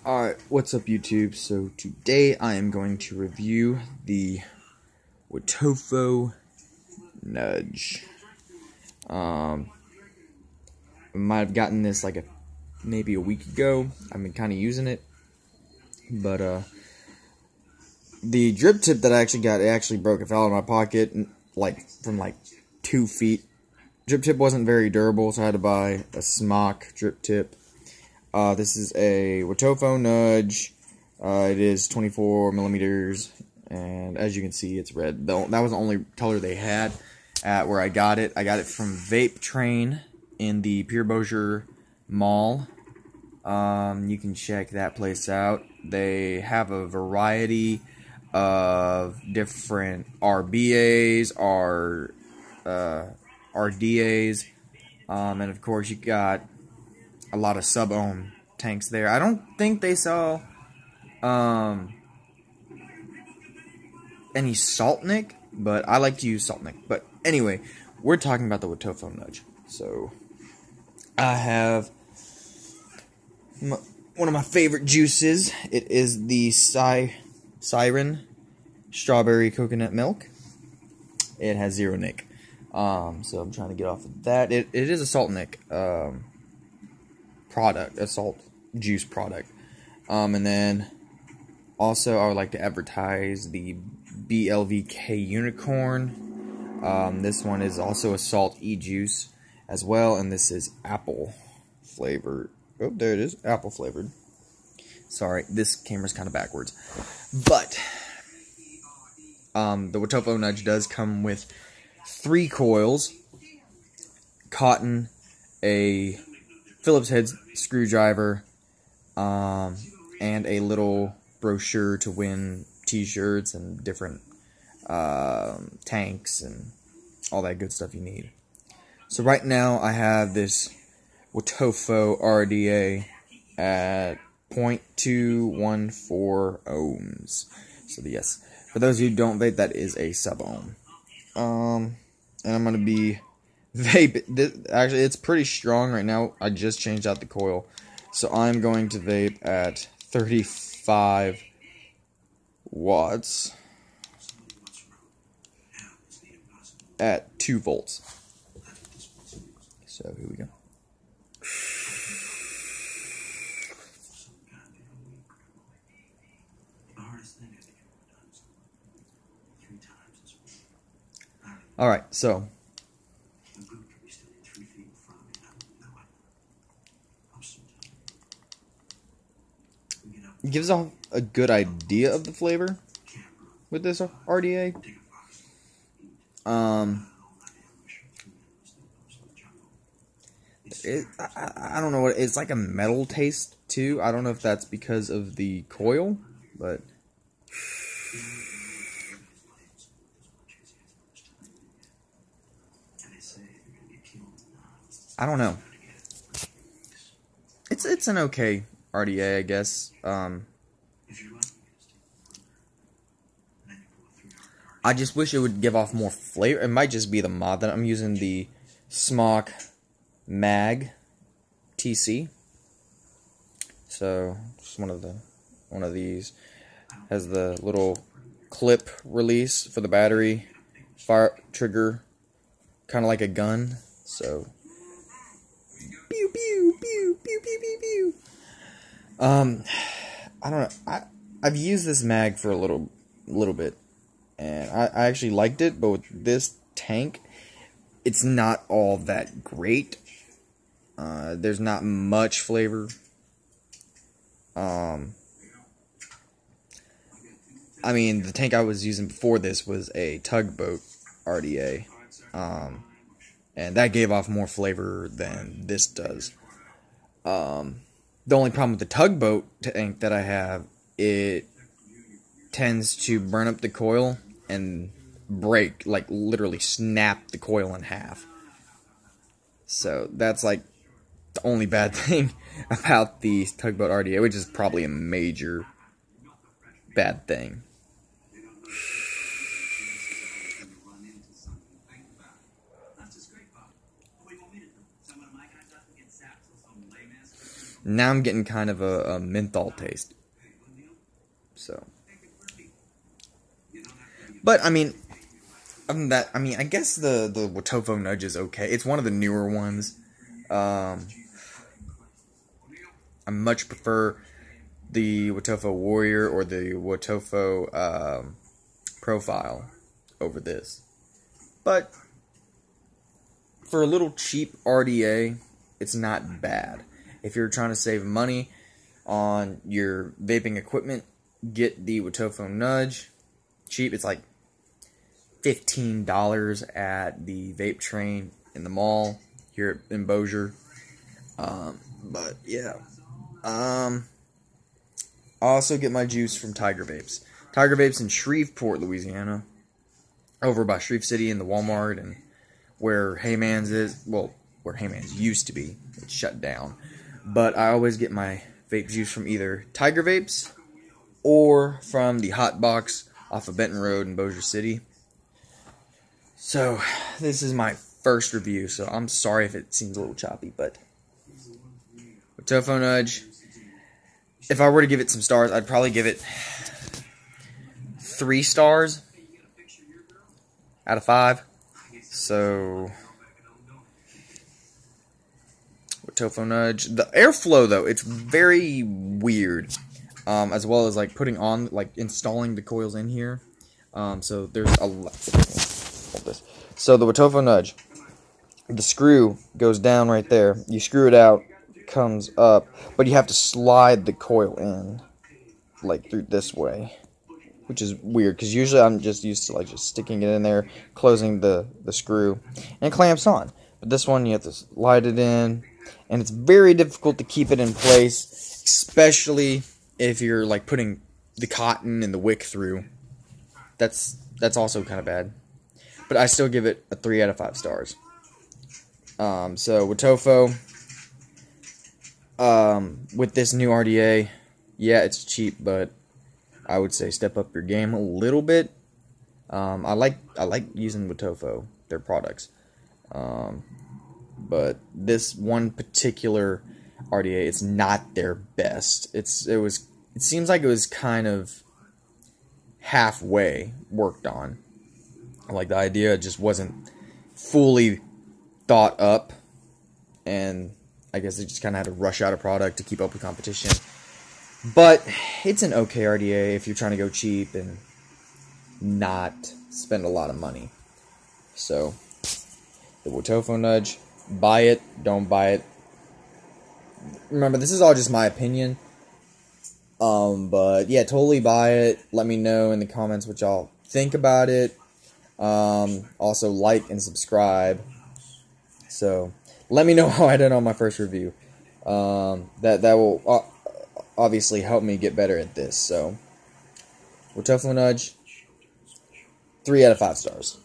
Alright, what's up YouTube? So today I am going to review the Wotofo Nudge. I might have gotten this like maybe a week ago. I've been kind of using it. But the drip tip that I actually got, it actually broke. It fell out of my pocket from 2 feet. Drip tip wasn't very durable, so I had to buy a smock drip tip. This is a Wotofo Nudge. It is 24 millimeters, and as you can see, it's red. That was the only color they had at where I got it. I got it from Vape Train in the Pure Bossier Mall. You can check that place out. They have a variety of different RBAs, RDAs, and of course you got a lot of sub-ohm tanks there. I don't think they sell any Saltnik, but I like to use Saltnik. But anyway, we're talking about the Wotofo Nudge. So I have one of my favorite juices. It is the Siren Strawberry Coconut Milk. It has 0 nic. So I'm trying to get off of that. It is a Saltnik product, a salt juice product. And then also I would like to advertise the BLVK Unicorn. This one is also a salt e-juice as well, and this is apple flavored. Oh, there it is, apple flavored. Sorry, this camera's kind of backwards. But the Wotofo Nudge does come with 3 coils, cotton, a Phillips head screwdriver, and a little brochure to win t-shirts and different tanks and all that good stuff you need. So right now I have this Wotofo RDA at 0.214 ohms. So yes, for those who don't vape, that is a sub-ohm. And I'm going to be actually, it's pretty strong right now. I just changed out the coil. So I'm going to vape at 35 watts at 2 volts. So here we go. Alright, so it gives off a good idea of the flavor with this RDA. I don't know what it's like, a metal taste too. I don't know if that's because of the coil, but I don't know. It's an okay RDA, I guess. I just wish it would give off more flavor. It might just be the mod that I'm using, the Smock Mag TC. So just one of these has the little clip release for the battery, fire trigger, kind of like a gun. So pew pew pew pew pew pew pew. I don't know. I've used this mag for a little bit, and I actually liked it, but with this tank, it's not all that great. There's not much flavor. I mean, the tank I was using before this was a Tugboat RDA, and that gave off more flavor than this does. The only problem with the Tugboat tank that I have, it tends to burn up the coil and break, like literally snap the coil in half. So that's like the only bad thing about the Tugboat RDA, which is probably a major bad thing. Now I'm getting kind of a menthol taste. So, but I mean, other than that, I mean, I guess the Wotofo Nudge is okay. It's one of the newer ones. I much prefer the Wotofo Warrior or the Wotofo Profile over this. But for a little cheap RDA, it's not bad. If you're trying to save money on your vaping equipment, get the Wotofo Nudge. Cheap, it's like $15 at the vape train in the mall here in Bossier. But yeah. I also get my juice from Tiger Vapes. Tiger Vapes in Shreveport, Louisiana. Over by Shreve City in the Walmart and where Hayman's is. Well, where Hayman's used to be. It's shut down. But I always get my vape juice from either Tiger Vapes or from the Hot Box off of Benton Road in Bossier City. So, this is my first review, so I'm sorry if it seems a little choppy, but Wotofo Nudge, if I were to give it some stars, I'd probably give it 3 stars out of 5. So, Wotofo Nudge. The airflow, though, it's very weird, as well as, like, putting on, like, installing the coils in here. So, there's a lot. Hold this. So, the Wotofo Nudge, the screw goes down right there. You screw it out, comes up, but you have to slide the coil in, like, through this way, which is weird, because usually I'm just used to, like, just sticking it in there, closing the screw, and it clamps on. But this one, you have to slide it in, and it's very difficult to keep it in place, especially if you're, like, putting the cotton and the wick through. That's also kind of bad. But I still give it a 3 out of 5 stars. So, Wotofo, with this new RDA, yeah, it's cheap, but I would say step up your game a little bit. I like using Wotofo, their products. But this one particular RDA, it's not their best. It seems like it was kind of halfway worked on. Like, the idea just wasn't fully thought up, and I guess they just kind of had to rush out a product to keep up with competition. But it's an okay RDA if you're trying to go cheap and not spend a lot of money. So, the Wotofo Nudge, buy it, don't buy it. Remember, this is all just my opinion. But yeah, totally buy it. Let me know in the comments what y'all think about it. Also like and subscribe. So, let me know how I did on my first review. That will obviously help me get better at this. So, Wotofo Nudge, 3 out of 5 stars.